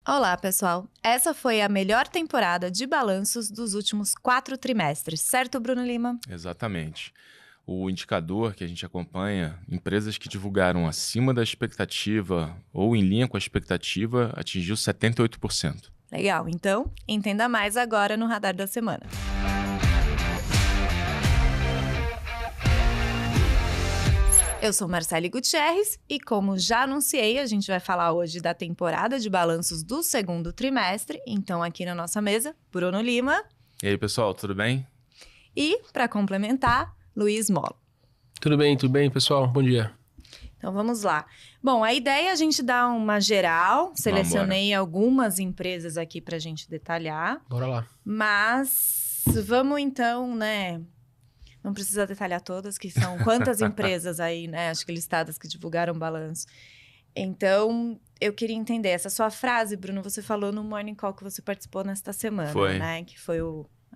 Olá, pessoal. Essa foi a melhor temporada de balanços dos últimos 4 trimestres, certo, Bruno Lima? Exatamente. O indicador que a gente acompanha, empresas que divulgaram acima da expectativa ou em linha com a expectativa, atingiu 78%. Legal, então entenda mais agora no Radar da Semana. Eu sou Marcele Gutierrez e, como já anunciei, a gente vai falar hoje da temporada de balanços do segundo trimestre. Então, aqui na nossa mesa, Bruno Lima. E aí, pessoal, tudo bem? E, para complementar, Luiz Molo. Tudo bem, pessoal? Bom dia. Então, vamos lá. Bom, a ideia é a gente dar uma geral. Selecionei algumas empresas aqui para a gente detalhar. Bora lá. Mas vamos então, né? Não precisa detalhar todas, que são quantas empresas aí, né? Acho que listadas que divulgaram balanço. Então, eu queria entender. Essa sua frase, Bruno, você falou no Morning Call que você participou nesta semana, né? Que foi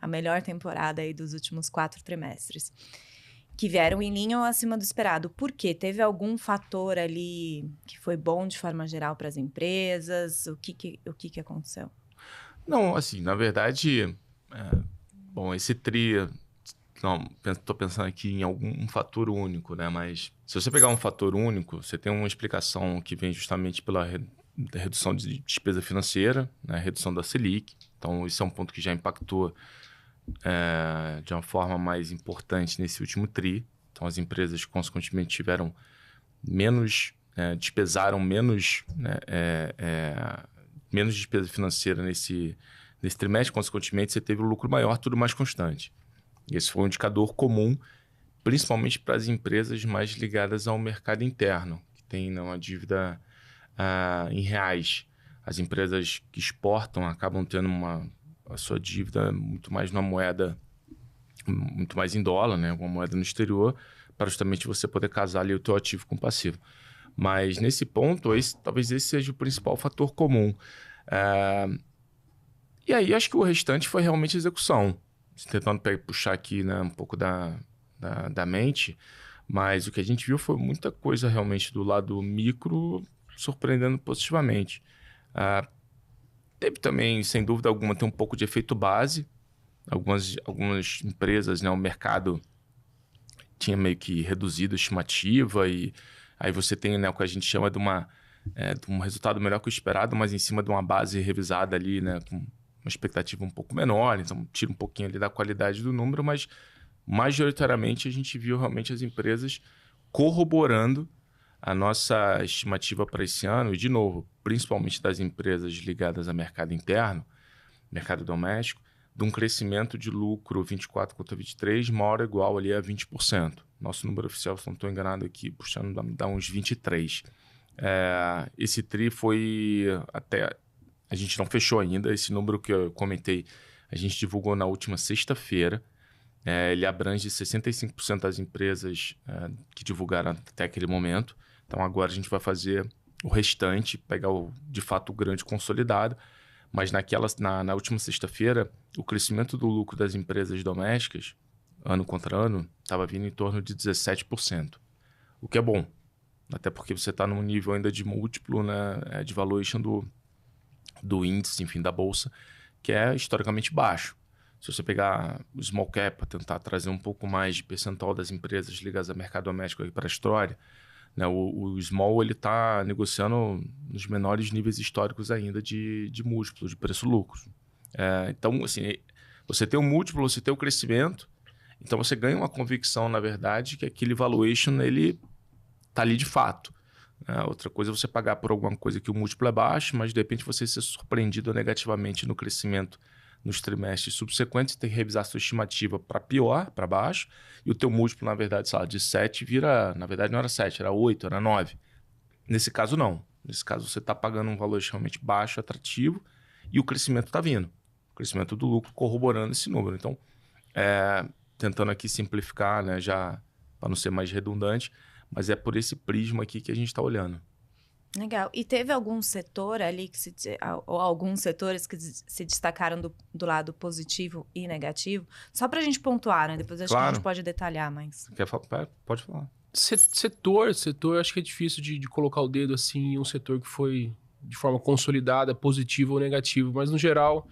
a melhor temporada aí dos últimos 4 trimestres. Que vieram em linha ou acima do esperado. Por quê? Teve algum fator ali que foi bom de forma geral para as empresas? O que aconteceu? Não, assim, na verdade, bom, esse TRI... Não, estou pensando aqui em algum fator único, né? Mas se você pegar um fator único, você tem uma explicação que vem justamente pela redução de despesa financeira, né? Redução da Selic. Então, isso é um ponto que já impactou de uma forma mais importante nesse último TRI. Então, as empresas, consequentemente, tiveram menos, despesaram menos, né? Menos despesa financeira nesse trimestre. Consequentemente, você teve um lucro maior, tudo mais constante. Esse foi um indicador comum, principalmente para as empresas mais ligadas ao mercado interno, que tem uma dívida em reais. As empresas que exportam acabam tendo a sua dívida muito mais numa moeda, muito mais em dólar, né? Uma moeda no exterior, para justamente você poder casar ali o teu ativo com o passivo. Mas nesse ponto, talvez esse seja o principal fator comum. E aí, acho que o restante foi realmente execução. Tentando puxar aqui, né, um pouco da mente, mas o que a gente viu foi muita coisa realmente do lado micro surpreendendo positivamente. Teve também, sem dúvida alguma, tem um pouco de efeito base. Algumas empresas, né, o mercado tinha meio que reduzido a estimativa e aí você tem, né, o que a gente chama de um resultado melhor que o esperado, mas em cima de uma base revisada ali, né, com uma expectativa um pouco menor, então tira um pouquinho ali da qualidade do número, mas majoritariamente a gente viu realmente as empresas corroborando a nossa estimativa para esse ano, e de novo, principalmente das empresas ligadas ao mercado interno, mercado doméstico, de um crescimento de lucro 24 contra 23, maior ou igual ali a 20%. Nosso número oficial, se não estou enganado aqui, puxando, dá uns 23%. Esse TRI foi até... A gente não fechou ainda, esse número que eu comentei, a gente divulgou na última sexta-feira. Ele abrange 65% das empresas que divulgaram até aquele momento. Então agora a gente vai fazer o restante, pegar de fato o grande consolidado. Mas na última sexta-feira, o crescimento do lucro das empresas domésticas, ano contra ano, estava vindo em torno de 17%. O que é bom, até porque você está num nível ainda de múltiplo, né, de valuation do índice, enfim, da bolsa, que é historicamente baixo. Se você pegar o small cap para tentar trazer um pouco mais de percentual das empresas ligadas ao mercado doméstico aqui para a história, né, o small ele está negociando nos menores níveis históricos ainda de múltiplo, de preço-lucro. Então, assim, você tem o múltiplo, você tem o crescimento, então você ganha uma convicção, na verdade, que aquele valuation ele está ali de fato. Outra coisa é você pagar por alguma coisa que o múltiplo é baixo, mas de repente você ser surpreendido negativamente no crescimento nos trimestres subsequentes, tem que revisar a sua estimativa para pior, para baixo, e o teu múltiplo, na verdade, de 7 vira, na verdade não era 7, era 8, era 9. Nesse caso não. Nesse caso você está pagando um valor extremamente baixo, atrativo, e o crescimento está vindo. O crescimento do lucro corroborando esse número. Então, tentando aqui simplificar, né, já para não ser mais redundante, mas é por esse prisma aqui que a gente está olhando. Legal. E teve algum setor ali, ou alguns setores que se destacaram do lado positivo e negativo? Só para a gente pontuar, né? Depois acho que a gente pode detalhar mais. Quer falar? Pode falar. Setor, acho que é difícil de colocar o dedo assim em um setor que foi de forma consolidada, positiva ou negativa, mas no geral,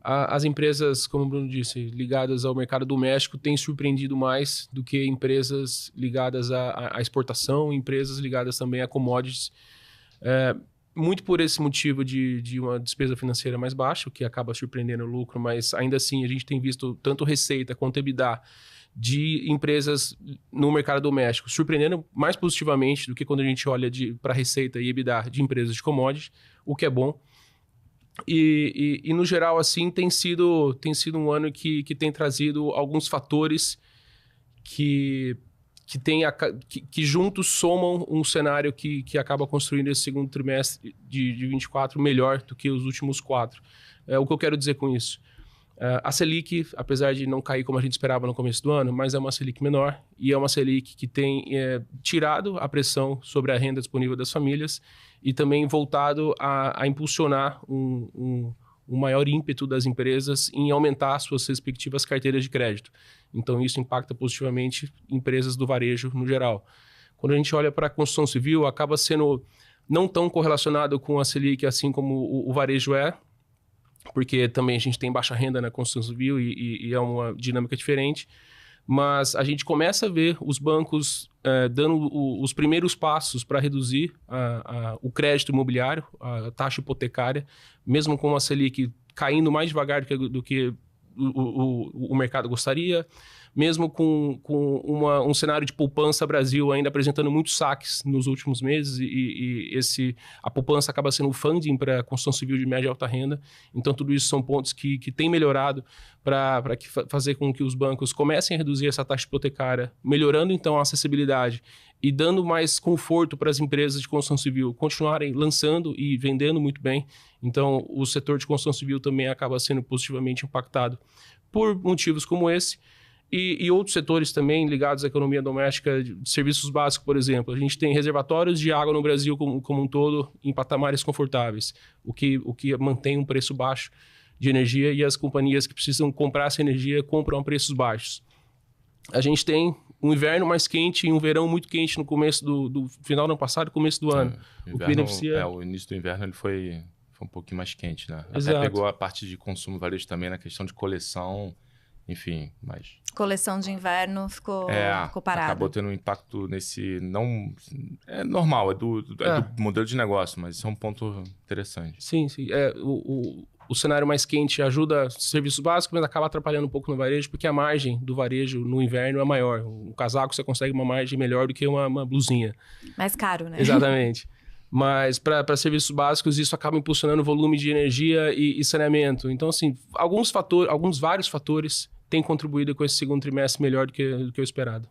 as empresas, como o Bruno disse, ligadas ao mercado doméstico têm surpreendido mais do que empresas ligadas à exportação, empresas ligadas também a commodities, muito por esse motivo de uma despesa financeira mais baixa, o que acaba surpreendendo o lucro, mas ainda assim a gente tem visto tanto receita quanto EBITDA de empresas no mercado doméstico surpreendendo mais positivamente do que quando a gente olha para receita e EBITDA de empresas de commodities, o que é bom. E no geral, assim, tem sido um ano que tem trazido alguns fatores que juntos somam um cenário que acaba construindo esse segundo trimestre de 24 melhor do que os últimos 4. O que eu quero dizer com isso? A Selic, apesar de não cair como a gente esperava no começo do ano, mas é uma Selic menor e é uma Selic que tem tirado a pressão sobre a renda disponível das famílias e também voltado a impulsionar um maior ímpeto das empresas em aumentar suas respectivas carteiras de crédito. Então, isso impacta positivamente empresas do varejo no geral. Quando a gente olha para a construção civil, acaba sendo não tão correlacionado com a Selic assim como o varejo porque também a gente tem baixa renda na construção civil e é uma dinâmica diferente. Mas a gente começa a ver os bancos dando os primeiros passos para reduzir o crédito imobiliário, a taxa hipotecária, mesmo com a Selic caindo mais devagar do que o mercado gostaria, mesmo com um cenário de poupança Brasil ainda apresentando muitos saques nos últimos meses a poupança acaba sendo o funding para a construção civil de média e alta renda. Então, tudo isso são pontos que têm melhorado para fazer com que os bancos comecem a reduzir essa taxa hipotecária, melhorando, então, a acessibilidade e dando mais conforto para as empresas de construção civil continuarem lançando e vendendo muito bem. Então, o setor de construção civil também acaba sendo positivamente impactado por motivos como esse. E outros setores também ligados à economia doméstica, de serviços básicos, por exemplo. A gente tem reservatórios de água no Brasil como um todo em patamares confortáveis, o que mantém um preço baixo de energia e as companhias que precisam comprar essa energia compram a preços baixos. A gente tem um inverno mais quente e um verão muito quente no começo do final do ano passado e começo do ano. O que beneficia... o início do inverno ele foi um pouquinho mais quente, né? Exato. Até pegou a parte de consumo varejo também na questão de coleção. Enfim, mas... Coleção de inverno ficou parada. Acabou tendo um impacto nesse... Não, é normal, é do modelo de negócio, mas isso é um ponto interessante. Sim. O cenário mais quente ajuda serviços básicos, mas acaba atrapalhando um pouco no varejo, porque a margem do varejo no inverno é maior. Um casaco você consegue uma margem melhor do que uma blusinha. Mais caro, né? Exatamente. Mas para serviços básicos, isso acaba impulsionando o volume de energia e saneamento. Então, assim, vários fatores têm contribuído com esse segundo trimestre melhor do que o esperado.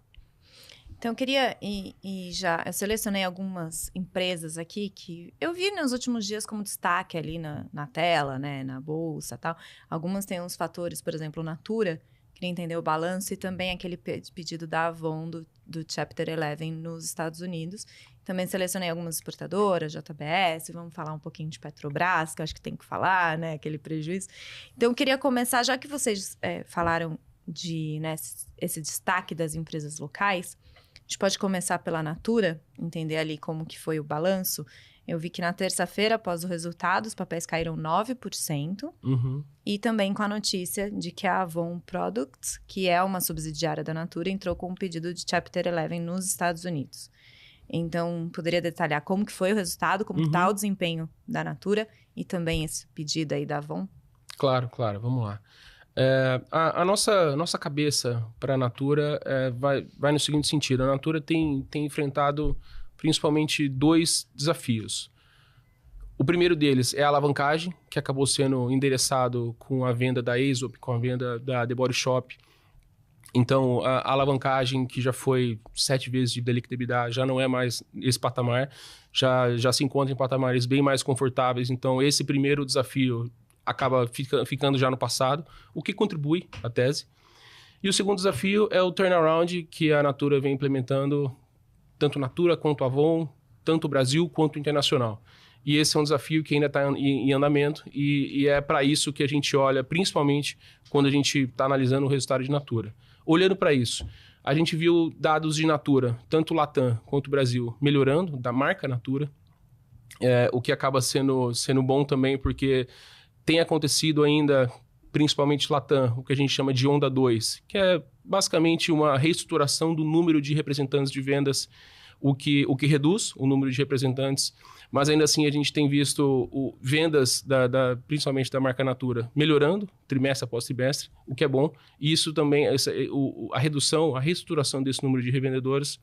Então, eu queria, eu selecionei algumas empresas aqui que eu vi nos últimos dias como destaque ali na tela, né, na bolsa e tal. Algumas têm uns fatores, por exemplo, Natura, queria entender o balanço, e também aquele pedido da Avon do Chapter 11 nos Estados Unidos. Também selecionei algumas exportadoras, JBS, vamos falar um pouquinho de Petrobras, que eu acho que tem que falar, né, aquele prejuízo. Então, eu queria começar, já que vocês falaram de esse destaque das empresas locais, a gente pode começar pela Natura, entender ali como que foi o balanço. Eu vi que na terça-feira, após o resultado, os papéis caíram 9%. Uhum. E também com a notícia de que a Avon Products, que é uma subsidiária da Natura, entrou com um pedido de Chapter 11 nos Estados Unidos. Então, poderia detalhar como que foi o resultado, como está o desempenho da Natura e também esse pedido aí da Avon? Claro, vamos lá. A nossa cabeça para a Natura vai no seguinte sentido. A Natura tem enfrentado principalmente 2 desafios. O primeiro deles é a alavancagem, que acabou sendo endereçado com a venda da Aesop, com a venda da The Body Shop. Então, a alavancagem, que já foi 7 vezes de líquido EBITDA, já não é mais esse patamar, já se encontra em patamares bem mais confortáveis. Então, esse primeiro desafio acaba ficando já no passado, o que contribui à tese. E o segundo desafio é o turnaround que a Natura vem implementando, tanto Natura quanto Avon, tanto o Brasil quanto o internacional. E esse é um desafio que ainda está em andamento e é para isso que a gente olha, principalmente quando a gente está analisando o resultado de Natura. Olhando para isso, a gente viu dados de Natura, tanto Latam quanto Brasil, melhorando, da marca Natura. o que acaba sendo bom também, porque tem acontecido ainda, principalmente Latam, o que a gente chama de onda 2, que é basicamente uma reestruturação do número de representantes de vendas, o que reduz o número de representantes, mas ainda assim a gente tem visto vendas, principalmente da marca Natura, melhorando trimestre após trimestre, o que é bom. E isso também, a reestruturação desse número de revendedores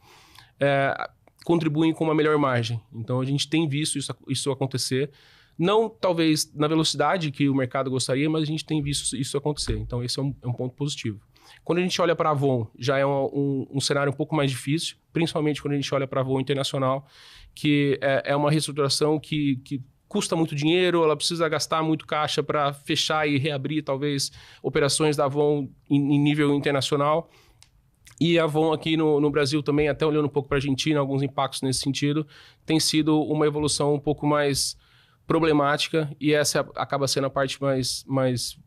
contribuem com uma melhor margem. Então a gente tem visto isso acontecer. Não talvez na velocidade que o mercado gostaria, mas a gente tem visto isso acontecer. Então esse é um ponto positivo. Quando a gente olha para a Avon, já é um cenário um pouco mais difícil, principalmente quando a gente olha para a Avon Internacional, que é uma reestruturação que custa muito dinheiro, ela precisa gastar muito caixa para fechar e reabrir, talvez, operações da Avon em nível internacional. E a Avon aqui no Brasil também, até olhando um pouco para a Argentina, alguns impactos nesse sentido, tem sido uma evolução um pouco mais problemática, e essa acaba sendo a parte mais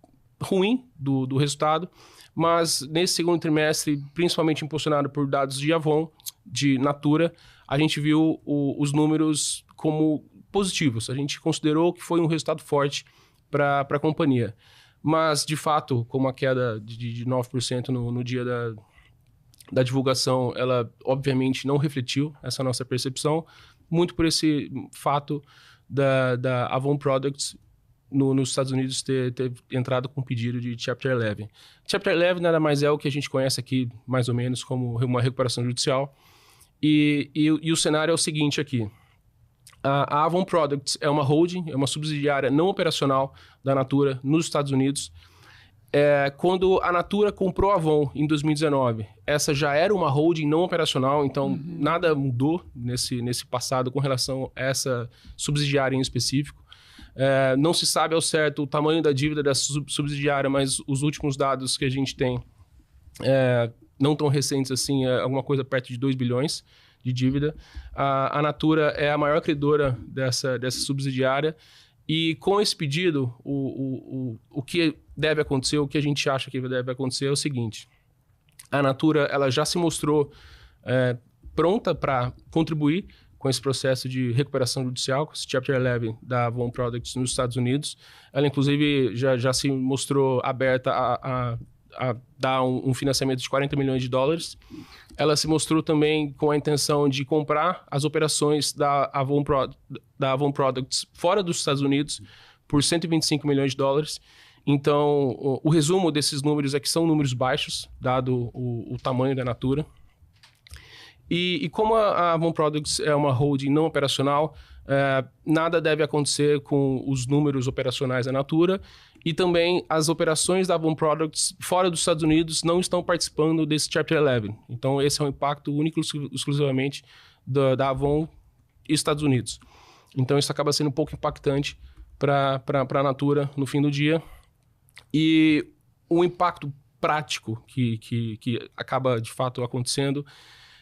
ruim do resultado. Mas nesse segundo trimestre, principalmente impulsionado por dados de Avon, de Natura, a gente viu os números como positivos. A gente considerou que foi um resultado forte para a companhia. Mas, de fato, como a queda de 9% no dia da divulgação, ela obviamente não refletiu essa nossa percepção, muito por esse fato da Avon Products nos Estados Unidos ter entrado com um pedido de Chapter 11. Chapter 11 nada mais é o que a gente conhece aqui, mais ou menos, como uma recuperação judicial. E o cenário é o seguinte aqui. A Avon Products é uma holding, é uma subsidiária não operacional da Natura nos Estados Unidos. Quando a Natura comprou a Avon em 2019, essa já era uma holding não operacional, então nada mudou nesse passado com relação a essa subsidiária em específico. Não se sabe ao certo o tamanho da dívida dessa subsidiária, mas os últimos dados que a gente tem, não tão recentes assim, alguma coisa perto de 2 bilhões de dívida. A Natura é a maior credora dessa subsidiária, e com esse pedido, o que deve acontecer, o que a gente acha que deve acontecer é o seguinte: a Natura ela já se mostrou pronta para contribuir com esse processo de recuperação judicial, com esse Chapter 11 da Avon Products nos Estados Unidos. Ela, inclusive, já se mostrou aberta a dar um financiamento de $40 milhões. Ela se mostrou também com a intenção de comprar as operações da Avon Products fora dos Estados Unidos por $125 milhões. Então, o resumo desses números é que são números baixos, dado o tamanho da Natura. E como a Avon Products é uma holding não operacional, nada deve acontecer com os números operacionais da Natura, e também as operações da Avon Products fora dos Estados Unidos não estão participando desse Chapter 11. Então, esse é um impacto único exclusivamente da Avon e Estados Unidos. Então, isso acaba sendo um pouco impactante para a Natura no fim do dia. E o impacto prático que acaba, de fato, acontecendo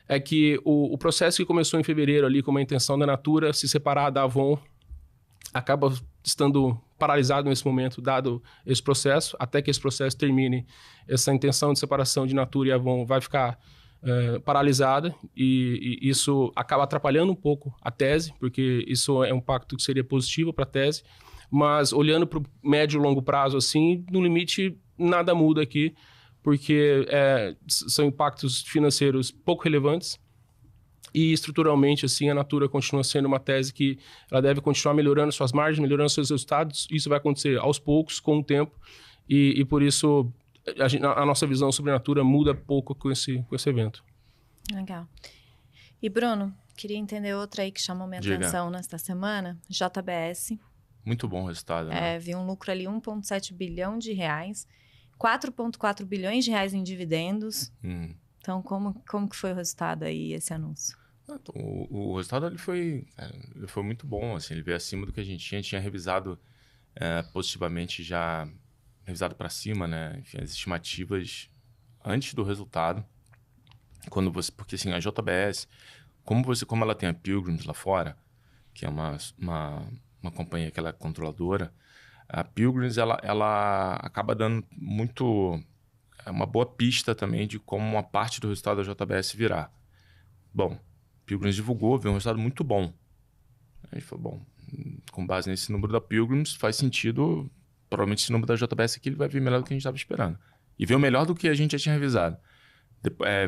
é que o processo que começou em fevereiro ali com uma intenção da Natura se separar da Avon acaba estando paralisado nesse momento, dado esse processo. Até que esse processo termine, essa intenção de separação de Natura e Avon vai ficar paralisada, e isso acaba atrapalhando um pouco a tese, porque isso é um impacto que seria positivo para a tese, mas olhando para o médio e longo prazo, assim, no limite, nada muda aqui, porque são impactos financeiros pouco relevantes, e estruturalmente, assim, a Natura continua sendo uma tese que ela deve continuar melhorando suas margens, melhorando seus resultados. Isso vai acontecer aos poucos, com o tempo, e por isso a nossa visão sobre a Natura muda pouco com esse evento. Legal. E Bruno, queria entender outra aí que chamou minha atenção nesta semana, JBS. Muito bom o resultado, né? Vi um lucro ali, 1,7 bilhão de reais, 4,4 bilhões de reais em dividendos. Então, como que foi o resultado aí, esse anúncio? O resultado ele foi muito bom, assim, ele veio acima do que a gente tinha revisado positivamente, já revisado para cima, né? Enfim, as estimativas antes do resultado, porque assim, a JBS, como ela tem a Pilgrims lá fora, que é uma companhia que ela é controladora, a Pilgrims ela acaba dando uma boa pista também de como uma parte do resultado da JBS virá. Bom, Pilgrims divulgou, veio um resultado muito bom. A gente falou, bom, com base nesse número da Pilgrims, faz sentido, provavelmente esse número da JBS aqui ele vai vir melhor do que a gente estava esperando. E veio melhor do que a gente já tinha revisado.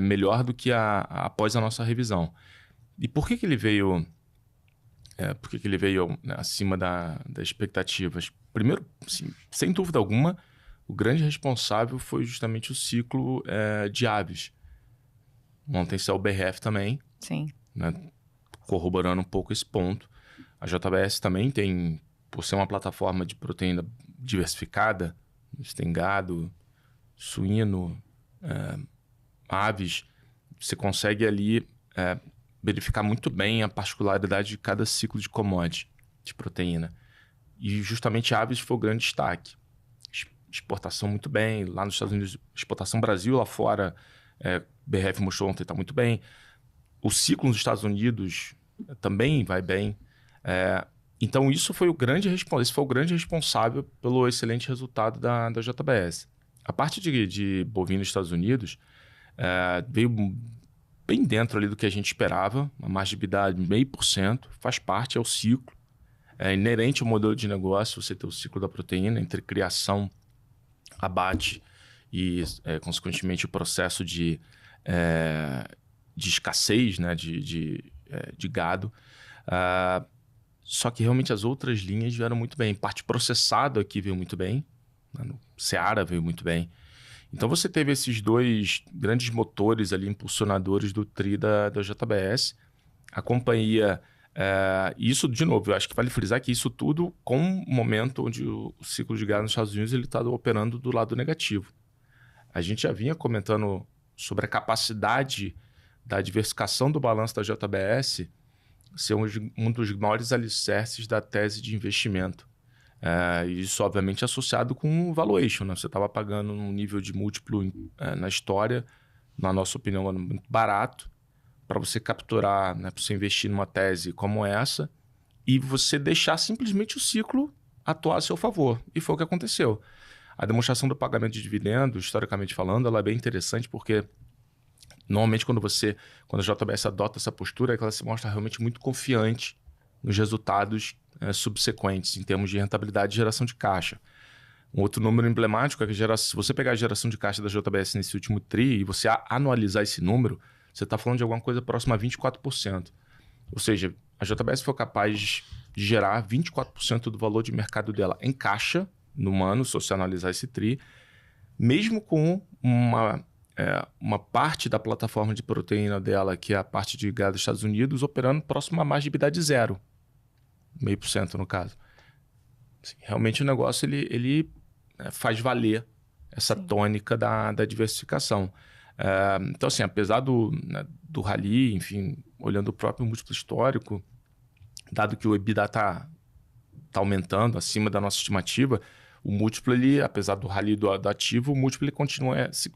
Melhor do que após a nossa revisão. E por que ele veio... por que ele veio, né, acima das expectativas? Primeiro, assim, sem dúvida alguma, o grande responsável foi justamente o ciclo de aves. Ontem saiu o BRF também. Sim. Né, corroborando um pouco esse ponto. A JBS também tem, por ser uma plataforma de proteína diversificada, tem gado, suíno, aves, você consegue ali verificar muito bem a particularidade de cada ciclo de commodity de proteína. E justamente aves foi o grande destaque. Exportação muito bem, lá nos Estados Unidos, exportação Brasil, lá fora, BRF mostrou ontem, está muito bem. O ciclo nos Estados Unidos também vai bem. Então, esse foi o grande responsável pelo excelente resultado da JBS. A parte de bovino nos Estados Unidos veio bem dentro ali do que a gente esperava, uma margem de 0,5%, faz parte, é o ciclo. É inerente ao modelo de negócio você ter o ciclo da proteína entre criação, abate e, consequentemente, o processo de escassez, né, de gado. Só que realmente as outras linhas vieram muito bem. Parte processado aqui veio muito bem, né, no Seara veio muito bem. Então você teve esses dois grandes motores ali, impulsionadores do TRI da JBS. A companhia... isso, de novo, eu acho que vale frisar que isso tudo com um momento onde o ciclo de gado nos Estados Unidos ele está operando do lado negativo. A gente já vinha comentando sobre a capacidade da diversificação do balanço da JBS ser um dos maiores alicerces da tese de investimento. Isso, obviamente, associado com valuation. Né? Você estava pagando um nível de múltiplo na história, na nossa opinião, muito barato, para você capturar, né, para você investir numa tese como essa e você deixar simplesmente o ciclo atuar a seu favor. E foi o que aconteceu. A demonstração do pagamento de dividendos, historicamente falando, ela é bem interessante porque normalmente quando a JBS adota essa postura, ela se mostra realmente muito confiante nos resultados subsequentes em termos de rentabilidade e geração de caixa. Um outro número emblemático é que se você pegar a geração de caixa da JBS nesse último TRI e você anualizar esse número, você está falando de alguma coisa próxima a 24%. Ou seja, a JBS foi capaz de gerar 24% do valor de mercado dela em caixa no ano, se você analisar esse TRI, mesmo com uma parte da plataforma de proteína dela, que é a parte de gado dos Estados Unidos, operando próximo a margem de EBITDA de 0,5% no caso. Assim, realmente o negócio ele faz valer essa tônica da diversificação. Então, assim, apesar do rally, enfim, olhando o próprio múltiplo histórico, dado que o EBITDA está aumentando acima da nossa estimativa, o múltiplo, apesar do rally do ativo, o múltiplo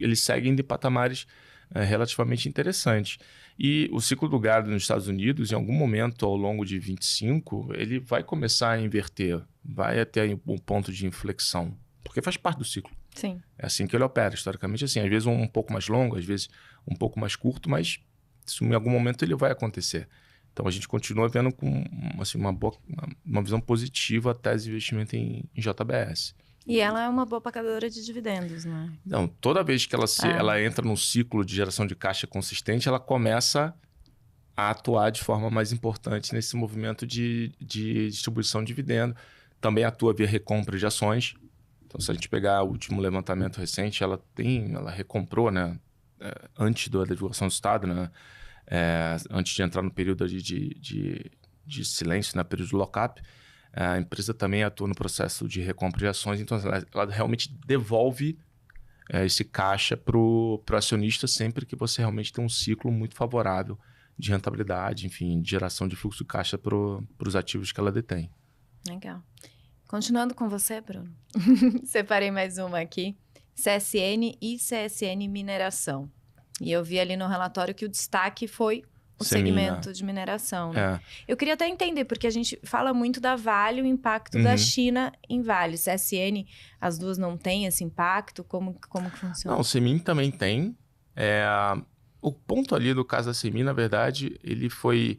ele segue indo em patamares relativamente interessantes. E o ciclo do gado nos Estados Unidos, em algum momento ao longo de 25, ele vai começar a inverter, vai até um ponto de inflexão, porque faz parte do ciclo. Sim. É assim que ele opera, historicamente assim. Às vezes um pouco mais longo, às vezes um pouco mais curto, mas isso, em algum momento ele vai acontecer. Então a gente continua vendo com assim, uma visão positiva a tese de investimento em JBS. E ela é uma boa pacadora de dividendos, né? Não, toda vez que ela entra num ciclo de geração de caixa consistente, ela começa a atuar de forma mais importante nesse movimento de distribuição de dividendo. Também atua via recompra de ações. Então, se a gente pegar o último levantamento recente, ela recomprou, né, antes da divulgação do Estado, né, antes de entrar no período de silêncio, no período de lock-up, a empresa também atua no processo de recompra de ações, então ela realmente devolve esse caixa para o acionista sempre que você realmente tem um ciclo muito favorável de rentabilidade, enfim, de geração de fluxo de caixa para os ativos que ela detém. Legal. Continuando com você, Bruno, separei mais uma aqui, CSN e CSN Mineração. E eu vi ali no relatório que o destaque foi o segmento de mineração, né? Eu queria até entender, porque a gente fala muito da Vale, o impacto da China em Vale. CSN, as duas não têm esse impacto? Como que funciona? Não, o Semin também tem. O ponto ali do caso da Semin, na verdade, ele foi...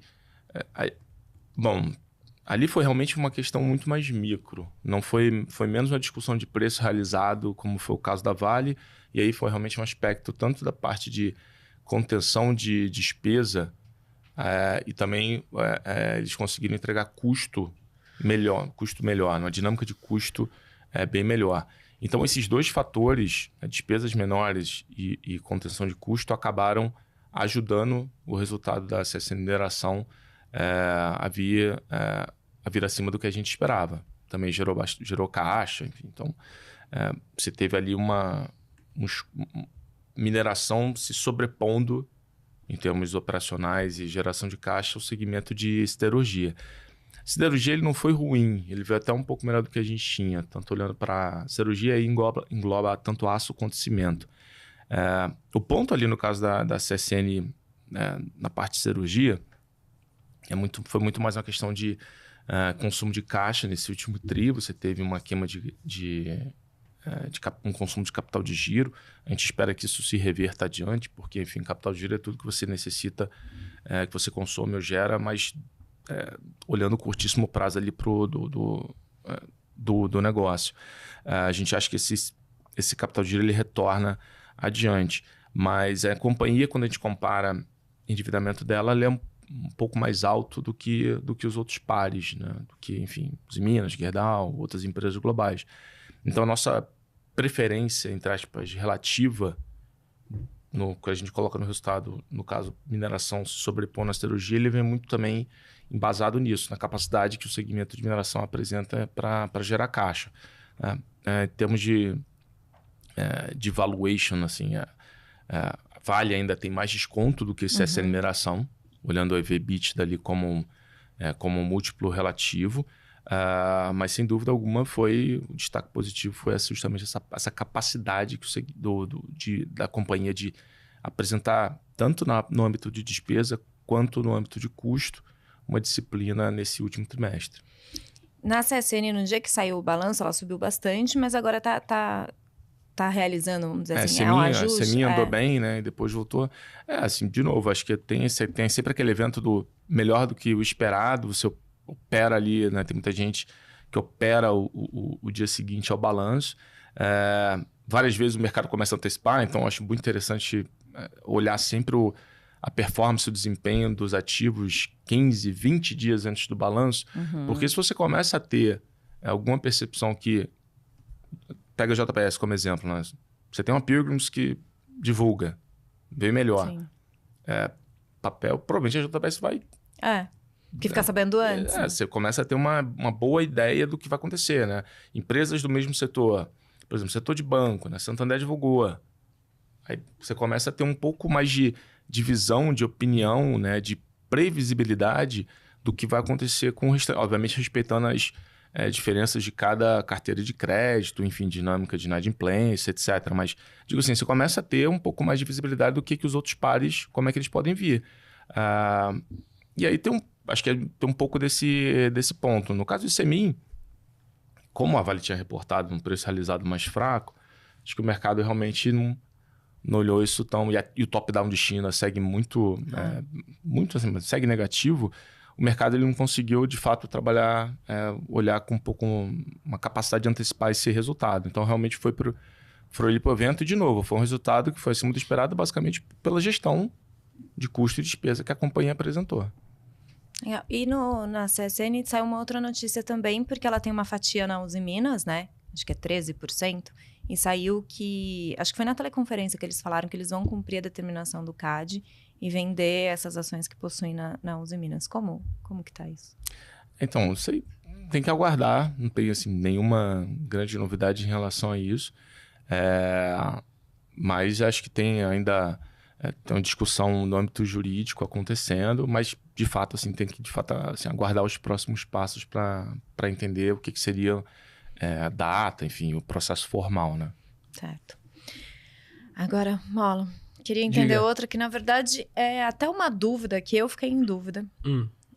ali foi realmente uma questão muito mais micro. Não foi menos uma discussão de preço realizado, como foi o caso da Vale, e aí foi realmente um aspecto tanto da parte de contenção de despesa, e também eles conseguiram entregar custo melhor, uma dinâmica de custo bem melhor. Então, esses dois fatores, despesas menores e contenção de custo, acabaram ajudando o resultado da CSN Mineração a vir acima do que a gente esperava. Também gerou caixa, enfim. Então, você teve ali uma mineração se sobrepondo em termos operacionais e geração de caixa ao segmento de siderurgia. Siderurgia ele não foi ruim, ele veio até um pouco melhor do que a gente tinha, tanto olhando para siderurgia aí engloba tanto aço quanto cimento. O ponto ali no caso da CSN na parte de siderurgia foi muito mais uma questão de consumo de caixa nesse último tri. Você teve uma queima um consumo de capital de giro. A gente espera que isso se reverta adiante, porque, enfim, capital de giro é tudo que você necessita, que você consome ou gera, mas olhando o curtíssimo prazo ali do negócio. A gente acha que esse capital de giro ele retorna adiante. Mas a companhia, quando a gente compara o endividamento dela, ela é um pouco mais alto do que os outros pares, né? Do que, enfim, Usiminas, Gerdau, outras empresas globais. Então, a nossa preferência, entre aspas, relativa, que a gente coloca no resultado, no caso, mineração se sobrepondo à siderurgia, ele vem muito também embasado nisso, na capacidade que o segmento de mineração apresenta para gerar caixa. Em termos de valuation, assim, a Vale ainda tem mais desconto do que o CSN Mineração, olhando o EV/EBITDA ali como um múltiplo relativo. Mas, sem dúvida alguma, o destaque positivo foi justamente essa capacidade da companhia de apresentar, tanto no âmbito de despesa quanto no âmbito de custo, uma disciplina nesse último trimestre. Na CSN, no dia que saiu o balanço, ela subiu bastante, mas agora tá realizando, vamos dizer assim, um ajuste. A Semin andou bem, né? E depois voltou. Assim, de novo, acho que tem sempre aquele evento do melhor do que o esperado, você opera ali, né? Tem muita gente que opera o dia seguinte ao balanço. Várias vezes o mercado começa a antecipar, então acho muito interessante olhar sempre a performance, o desempenho dos ativos 15, 20 dias antes do balanço, porque se você começa a ter alguma percepção que... Pega a JBS como exemplo, né? Você tem uma Pilgrims que divulga, veio melhor. Papel, provavelmente a JBS vai... que ficar sabendo antes. Você começa a ter uma boa ideia do que vai acontecer, né? Empresas do mesmo setor, por exemplo, setor de banco, né? Santander divulgou. Aí você começa a ter um pouco mais de visão, de opinião, né? De previsibilidade do que vai acontecer obviamente respeitando as diferenças de cada carteira de crédito, enfim, dinâmica de inadimplência, etc. Mas, digo assim, você começa a ter um pouco mais de visibilidade do que os outros pares, como é que eles podem vir. E aí acho que tem um pouco desse ponto. No caso do Semin, como a Vale tinha reportado um preço realizado mais fraco, acho que o mercado realmente não olhou isso tão... E o top-down de China segue muito assim, segue negativo. O mercado ele não conseguiu, de fato, trabalhar, olhar com um pouco uma capacidade de antecipar esse resultado. Então, realmente foi ali para o evento. E, de novo, foi um resultado que foi acima do esperado, basicamente pela gestão de custo e despesa que a companhia apresentou. E na CSN saiu uma outra notícia também, porque ela tem uma fatia na Usiminas, né? Acho que é 13%. E saiu que... Acho que foi na teleconferência que eles falaram que eles vão cumprir a determinação do CAD e vender essas ações que possuem na Usiminas. Como que tá isso? Então, isso tem que aguardar. Não tem assim, nenhuma grande novidade em relação a isso. Mas acho que tem ainda... tem uma discussão no âmbito jurídico acontecendo, mas, de fato, assim, tem que aguardar os próximos passos para entender o que seria a data, enfim, o processo formal, né? Certo. Agora, Molo, queria entender outra que, na verdade, é até uma dúvida que eu fiquei em dúvida.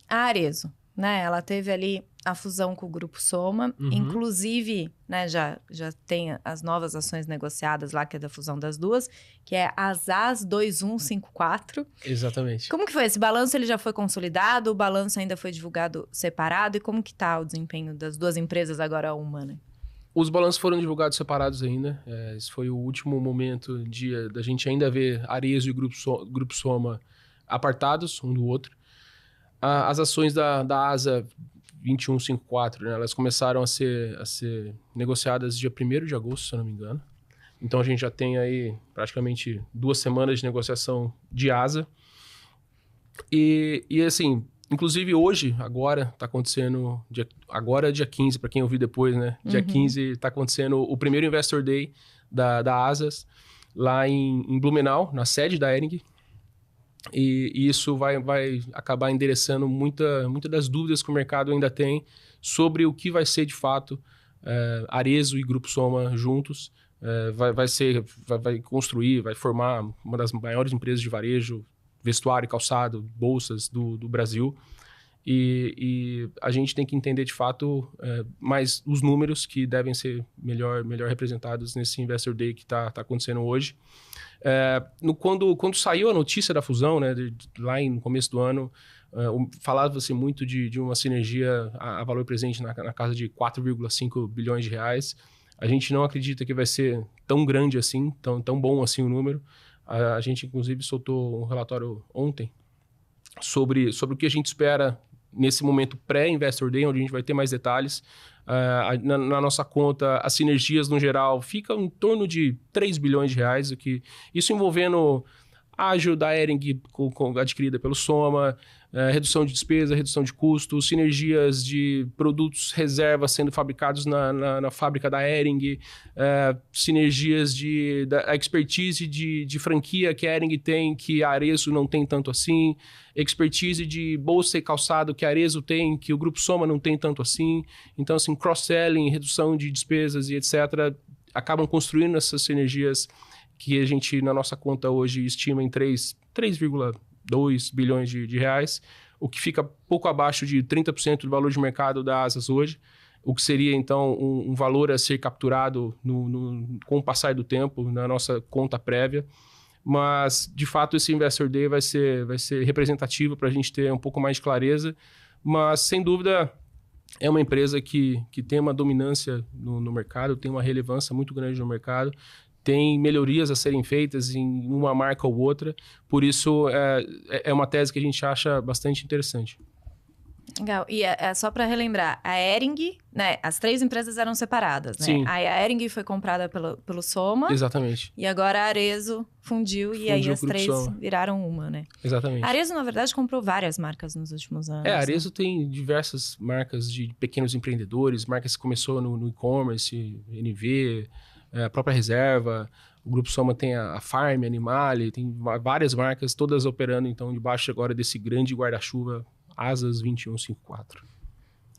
A Arezzo, né? Ela teve ali a fusão com o Grupo Soma. Inclusive, né, já tem as novas ações negociadas lá, que é da fusão das duas, que é a ZAS 2154. Exatamente. Como que foi? Esse balanço ele já foi consolidado? O balanço ainda foi divulgado separado? E como que tá o desempenho das duas empresas agora uma, né? Os balanços foram divulgados separados ainda. Esse foi o último momento da gente ainda ver Arezzo e Grupo Soma apartados um do outro. As ações da ASA 2154, né, elas começaram a ser negociadas dia 1º de agosto, se eu não me engano. Então, a gente já tem aí praticamente 2 semanas de negociação de ASA. E assim, inclusive hoje, agora, está acontecendo... dia 15, para quem ouvir depois, né? Dia 15 está acontecendo o primeiro Investor Day da ASAS, lá em Blumenau, na sede da Hering. E isso vai acabar endereçando muita das dúvidas que o mercado ainda tem sobre o que vai ser, de fato, Arezzo e Grupo Soma juntos. Vai construir, vai formar uma das maiores empresas de varejo, vestuário, calçado, bolsas do Brasil. E a gente tem que entender, de fato, mais os números que devem ser melhor representados nesse Investor Day que está acontecendo hoje. Quando saiu a notícia da fusão, né, lá no começo do ano, falava-se muito de uma sinergia a valor presente na casa de 4,5 bilhões de reais. A gente não acredita que vai ser tão grande assim, tão bom assim o número. A gente, inclusive, soltou um relatório ontem sobre o que a gente espera nesse momento pré-Investor Day, onde a gente vai ter mais detalhes. Na nossa conta, as sinergias, no geral, ficam em torno de 3 bilhões de reais. Isso envolvendo a Ágil da Hering, adquirida pelo Soma, redução de despesa, redução de custos, sinergias de produtos reserva sendo fabricados na fábrica da Hering, sinergias da expertise de franquia que a Hering tem, que a Arezzo não tem tanto assim, expertise de bolsa e calçado que a Arezzo tem, que o Grupo Soma não tem tanto assim. Então, assim, cross-selling, redução de despesas e etc., acabam construindo essas sinergias que a gente, na nossa conta hoje, estima em 3,2 bilhões de reais, o que fica pouco abaixo de 30% do valor de mercado da ASAS hoje, o que seria, então, um valor a ser capturado com o passar do tempo, na nossa conta prévia. Mas, de fato, esse Investor Day vai ser representativo para a gente ter um pouco mais de clareza, mas, sem dúvida, é uma empresa que tem uma dominância no mercado, tem uma relevância muito grande no mercado, tem melhorias a serem feitas em uma marca ou outra, por isso é uma tese que a gente acha bastante interessante. Legal. E só para relembrar, a Hering, né, as 3 empresas eram separadas, né? Sim. Aí a Hering foi comprada pelo Soma. Exatamente. E agora a Arezzo fundiu e aí as 3 Soma. viraram uma, né? Exatamente. A Arezzo, na verdade, comprou várias marcas nos últimos anos. A Arezzo tem diversas marcas de pequenos empreendedores, marcas que começou no e-commerce, NV, a própria Reserva. O Grupo Soma tem a Farm, Animale, tem várias marcas, todas operando, então, debaixo agora desse grande guarda-chuva ASAS 2154.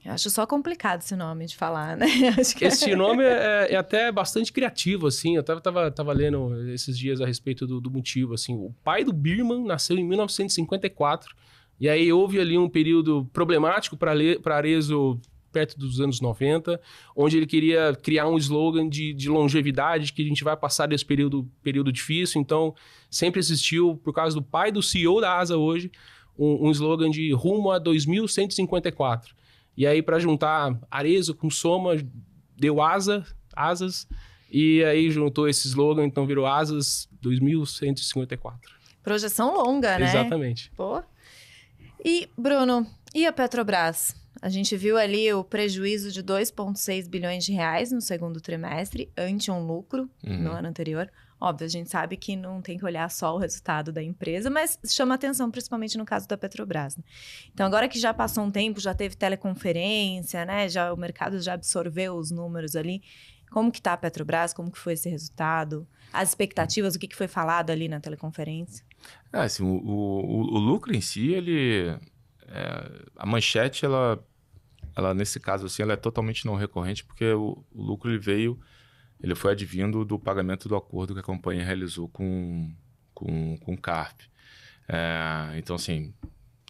Eu acho só complicado esse nome de falar, né? Acho que esse nome é até bastante criativo, assim. Eu tava lendo esses dias a respeito do motivo, assim. O pai do Birman nasceu em 1954, e aí houve ali um período problemático para Arezzo perto dos anos 90, onde ele queria criar um slogan de longevidade, que a gente vai passar desse período difícil. Então, sempre existiu, por causa do pai do CEO da ASA hoje, um slogan de rumo a 2154. E aí, para juntar Arezzo com Soma, deu ASAS, e aí juntou esse slogan, então virou ASAS 2154. Projeção longa, né? Exatamente. Pô. E, Bruno, e a Petrobras? A gente viu ali o prejuízo de 2,6 bilhões de reais no segundo trimestre, ante um lucro no ano anterior. Óbvio, a gente sabe que não tem que olhar só o resultado da empresa, mas chama atenção, principalmente no caso da Petrobras, né? Então, agora que já passou um tempo, já teve teleconferência, né? O mercado já absorveu os números ali. Como que tá a Petrobras? Como que foi esse resultado? As expectativas, o que foi falado ali na teleconferência? Assim, o lucro em si, a manchete, ela nesse caso, assim, ela é totalmente não recorrente, porque o lucro ele foi advindo do pagamento do acordo que a companhia realizou com o CARP. Então, assim,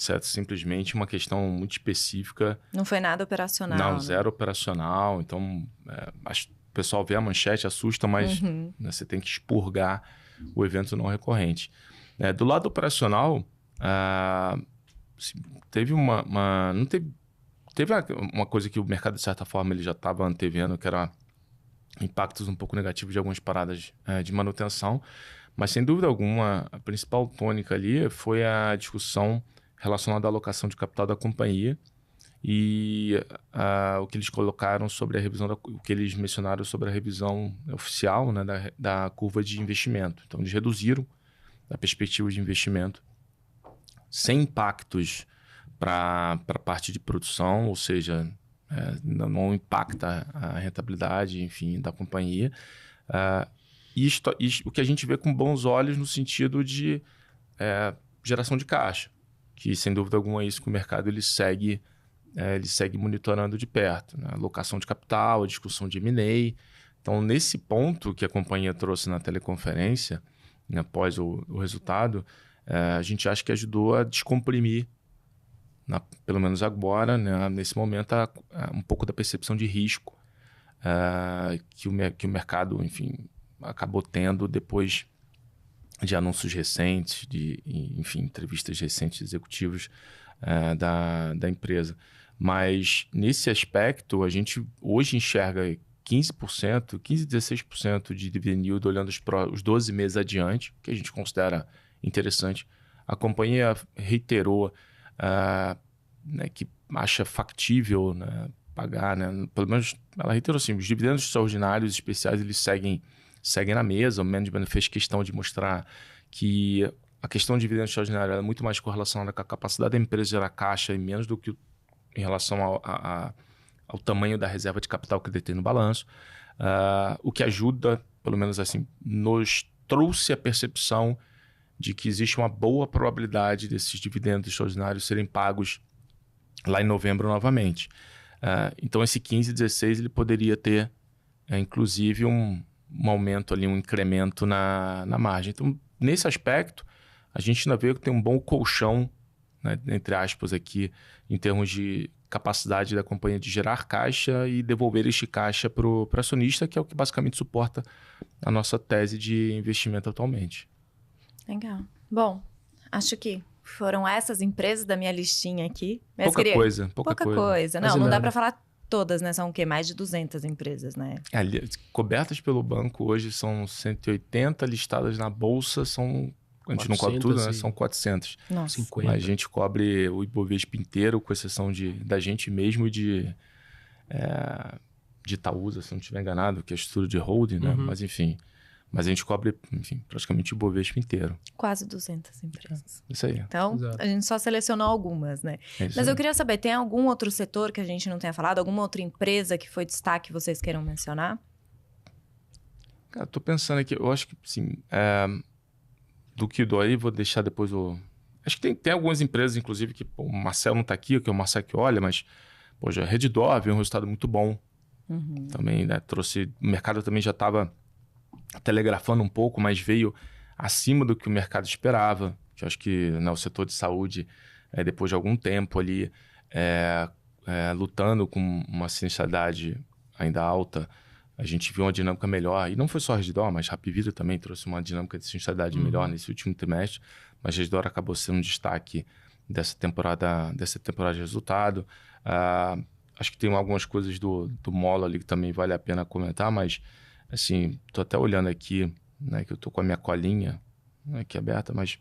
Isso é simplesmente uma questão muito específica. Não foi nada operacional. Não, né? zero operacional. Então, o pessoal vê a manchete, assusta, mas Uhum. né, você tem que expurgar o evento não recorrente. Do lado operacional, teve não teve uma coisa que o mercado, de certa forma, ele já estava antevendo, que era impactos um pouco negativos de algumas paradas de manutenção. Mas, sem dúvida alguma, a principal tônica ali foi a discussão relacionada à alocação de capital da companhia e o que eles colocaram sobre a revisão, o que eles mencionaram sobre a revisão oficial, né, da curva de investimento. Então, eles reduziram a perspectiva de investimento sem impactos para a parte de produção, ou seja, não impacta a rentabilidade, enfim, da companhia. O que a gente vê com bons olhos no sentido de geração de caixa, que sem dúvida alguma é isso que o mercado ele segue monitorando de perto, né? Alocação de capital, a discussão de M&A. Então, nesse ponto que a companhia trouxe na teleconferência, né, após o resultado, a gente acha que ajudou a descomprimir, pelo menos agora, né, nesse momento, um pouco da percepção de risco que o mercado, enfim, acabou tendo depois de anúncios recentes, enfim, entrevistas recentes de executivos da empresa. Mas, nesse aspecto, a gente hoje enxerga 15%, 16% de dividend yield olhando os 12 meses adiante, que a gente considera interessante. A companhia reiterou né, que acha factível, né, pagar, né, pelo menos ela reiterou assim, os dividendos extraordinários especiais eles seguem na mesa. O management fez questão de mostrar que a questão de dividendo extraordinário é muito mais correlacionada com a capacidade da empresa gerar caixa e menos do que em relação ao tamanho da reserva de capital que detém no balanço. O que ajuda, pelo menos assim, nos trouxe a percepção de que existe uma boa probabilidade desses dividendos extraordinários serem pagos lá em novembro novamente. Então, esse 15, 16, ele poderia ter, inclusive, um aumento ali, um incremento na margem. Então, nesse aspecto, a gente ainda vê que tem um bom colchão, né, entre aspas aqui, em termos de capacidade da companhia de gerar caixa e devolver este caixa para o acionista, que é o que basicamente suporta a nossa tese de investimento atualmente. Legal. Bom, acho que foram essas empresas da minha listinha aqui. Mas Pouca coisa. Não dá para falar todas, né? São o quê? Mais de 200 empresas, né? Cobertas pelo banco hoje são 180, listadas na bolsa a gente não cobre tudo, né? São 400. Nossa. 50. Mas a gente cobre o Ibovespa inteiro, com exceção da gente mesmo e de Itaúsa, se não estiver enganado, que é a estrutura de holding, né? Mas enfim, a gente cobre, enfim, praticamente o Ibovespa inteiro. Quase 200 empresas. Isso aí. Então, Exato. a gente só selecionou algumas, né? Mas aí. eu queria saber, tem algum outro setor que a gente não tenha falado? Alguma outra empresa que foi destaque que vocês queiram mencionar? Cara, tô pensando aqui, eu acho que, sim, do que do aí, vou deixar depois o... Acho que tem algumas empresas, inclusive, que o Marcelo não está aqui, que é o Marcelo que olha, mas, poxa, a Redditor veio um resultado muito bom. Também, né, trouxe... O mercado também já estava telegrafando um pouco, mas veio acima do que o mercado esperava. Eu acho que o setor de saúde, depois de algum tempo ali, lutando com uma sinistralidade ainda alta, a gente viu uma dinâmica melhor. E não foi só a Redditor, mas a Hapvida também trouxe uma dinâmica de sinistralidade melhor nesse último trimestre. Mas a Redditor acabou sendo um destaque dessa temporada de resultado. Acho que tem algumas coisas do Mola ali que também vale a pena comentar, mas assim, tô até olhando aqui, né, que eu tô com a minha colinha, né, aqui aberta, mas,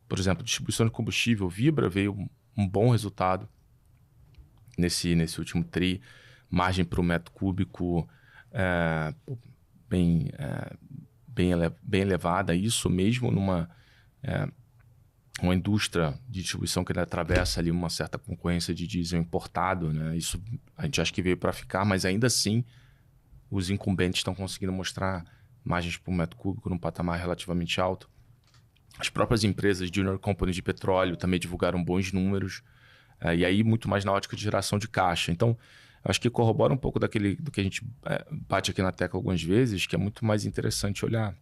por exemplo, distribuição de combustível, Vibra veio um bom resultado nesse último tri, margem para o metro cúbico bem elevada, isso mesmo numa uma indústria de distribuição que atravessa ali uma certa concorrência de diesel importado, né? Isso a gente acha que veio para ficar, mas ainda assim os incumbentes estão conseguindo mostrar margens por metro cúbico num patamar relativamente alto. As próprias empresas Junior Company de petróleo também divulgaram bons números, e aí muito mais na ótica de geração de caixa. Então, acho que corrobora um pouco do que a gente bate aqui na tecla algumas vezes, que é muito mais interessante olhar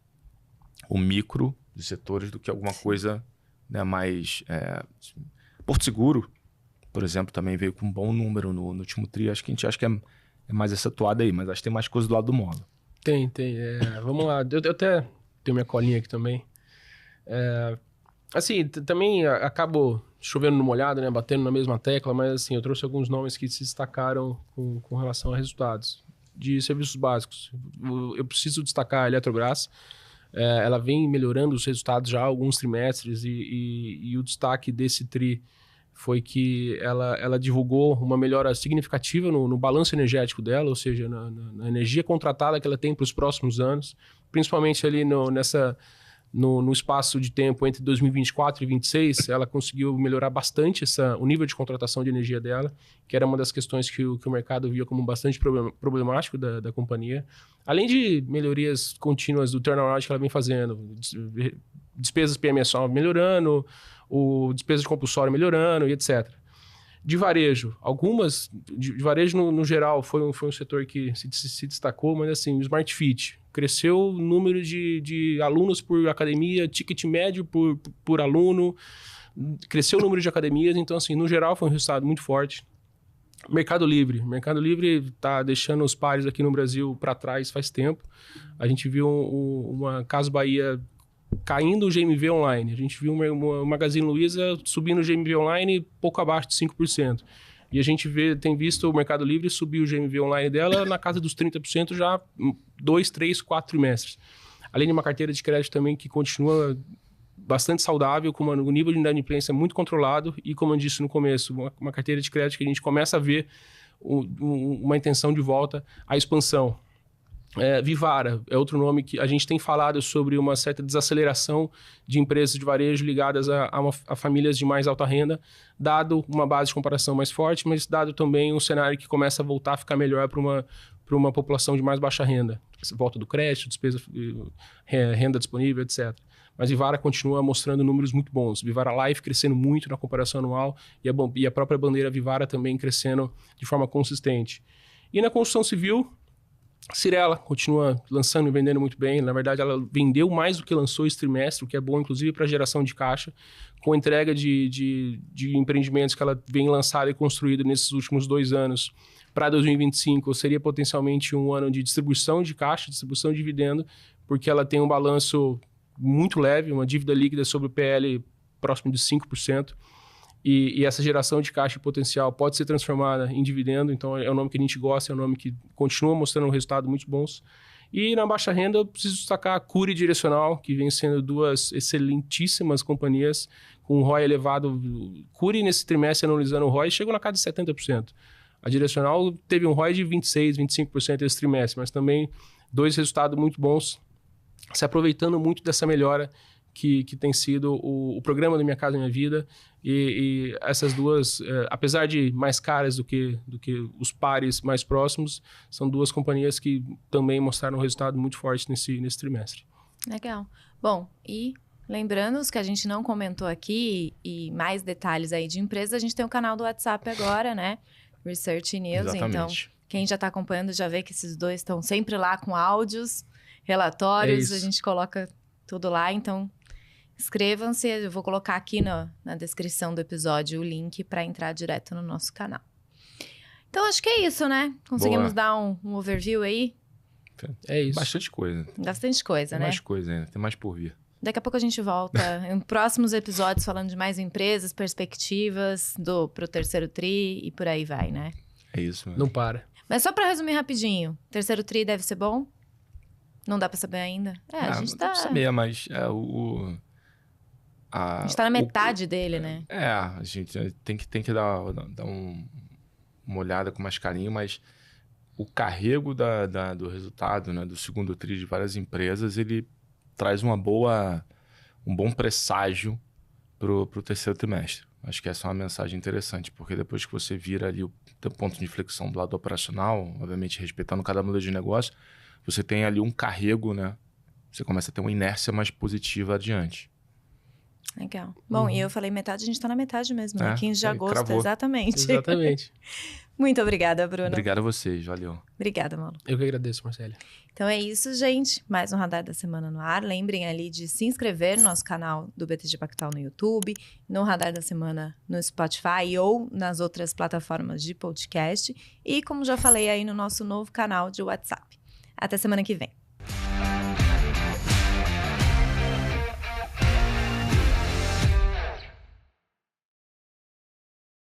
o micro dos setores do que alguma coisa, né, mais Porto Seguro, por exemplo, também veio com um bom número no último tri. Acho que a gente acha que é mais essa toada aí, mas acho que tem mais coisa do lado do módulo. Tem. Vamos lá. Eu até tenho minha colinha aqui também. Assim, também acabo chovendo no molhado, né? Batendo na mesma tecla, mas assim, eu trouxe alguns nomes que se destacaram com relação a resultados de serviços básicos. Eu preciso destacar a Eletrobras. Ela vem melhorando os resultados já há alguns trimestres e o destaque desse tri foi que ela divulgou uma melhora significativa no balanço energético dela, ou seja, na energia contratada que ela tem para os próximos anos, principalmente ali no espaço de tempo entre 2024 e 2026, ela conseguiu melhorar bastante o nível de contratação de energia dela, que era uma das questões que o mercado via como bastante problemático da companhia. Além de melhorias contínuas do turnaround que ela vem fazendo, despesas PMSO melhorando, despesas de compulsório melhorando e etc. De varejo, algumas... De varejo, no geral, foi um setor que se destacou, mas assim, o Smart Fit cresceu o número de alunos por academia, ticket médio por aluno, cresceu o número de academias, então assim, no geral foi um resultado muito forte. Mercado Livre está deixando os pares aqui no Brasil para trás faz tempo. A gente viu uma Casas Bahia caindo o GMV online. A gente viu uma Magazine Luiza subindo o GMV online pouco abaixo de 5%. E a gente tem visto o Mercado Livre subir o GMV online dela na casa dos 30% já há 2, 3, 4 trimestres. Além de uma carteira de crédito também que continua bastante saudável, com um nível de inadimplência muito controlado e, como eu disse no começo, uma carteira de crédito que a gente começa a ver uma intenção de volta à expansão. Vivara é outro nome que a gente tem falado sobre uma certa desaceleração de empresas de varejo ligadas a famílias de mais alta renda, dado uma base de comparação mais forte, mas dado também um cenário que começa a voltar a ficar melhor para uma população de mais baixa renda. Volta do crédito, despesa, renda disponível, etc. Mas Vivara continua mostrando números muito bons. Vivara Life crescendo muito na comparação anual e a própria bandeira Vivara também crescendo de forma consistente. E na construção civil, Cyrela continua lançando e vendendo muito bem. Na verdade, ela vendeu mais do que lançou esse trimestre, o que é bom, inclusive, para geração de caixa, com a entrega de empreendimentos que ela vem lançada e construída nesses últimos 2 anos. Para 2025, seria potencialmente um ano de distribuição de caixa, distribuição de dividendo, porque ela tem um balanço muito leve, uma dívida líquida sobre o PL próximo de 5%. E essa geração de caixa potencial pode ser transformada em dividendo, então é um nome que a gente gosta, é um nome que continua mostrando resultados muito bons. E na baixa renda, eu preciso destacar a Cury Direcional, que vem sendo 2 excelentíssimas companhias com um ROI elevado. Cury, nesse trimestre, analisando o ROI, chegou na casa de 70%. A Direcional teve um ROI de 26%, 25% esse trimestre, mas também 2 resultados muito bons, se aproveitando muito dessa melhora que tem sido o programa do Minha Casa Minha Vida. E essas duas, apesar de mais caras do que os pares mais próximos, são 2 companhias que também mostraram um resultado muito forte nesse trimestre. Legal. Bom, e lembrando os que a gente não comentou aqui e mais detalhes aí de empresa, a gente tem o canal do WhatsApp agora, né? Research News. Exatamente. Então, quem já está acompanhando já vê que esses 2 estão sempre lá com áudios, relatórios, a gente coloca tudo lá, então inscrevam-se, eu vou colocar aqui na descrição do episódio o link para entrar direto no nosso canal. Então, acho que é isso, né? Conseguimos dar um overview aí? É isso. Bastante coisa. Bastante coisa, tem né? Mais coisa ainda, tem mais por vir. Daqui a pouco a gente volta em próximos episódios falando de mais empresas, perspectivas pro terceiro tri e por aí vai, né? É isso, Não para. Mas só para resumir rapidinho, terceiro tri deve ser bom? Não dá para saber ainda? A gente tá... Não saber, mas a gente tá na metade dele, né? A gente tem que dar uma olhada com mais carinho, mas o carrego do resultado, né, do segundo tri de várias empresas, ele traz um bom presságio pro terceiro trimestre. Acho que essa é uma mensagem interessante, porque depois que você vira ali o teu ponto de inflexão do lado operacional, obviamente respeitando cada modelo de negócio, você tem ali um carrego, né? Você começa a ter uma inércia mais positiva adiante. Legal. Bom, e eu falei metade, a gente tá na metade mesmo, né? 15 de agosto, cravou. exatamente. Exatamente. Muito obrigada, Bruno. Obrigado a vocês, valeu. Obrigada, Malu. Eu que agradeço, Marcele. Então é isso, gente. Mais um Radar da Semana no ar. Lembrem ali de se inscrever no nosso canal do BTG Pactual no YouTube, no Radar da Semana no Spotify ou nas outras plataformas de podcast. E, como já falei aí, no nosso novo canal de WhatsApp. Até semana que vem.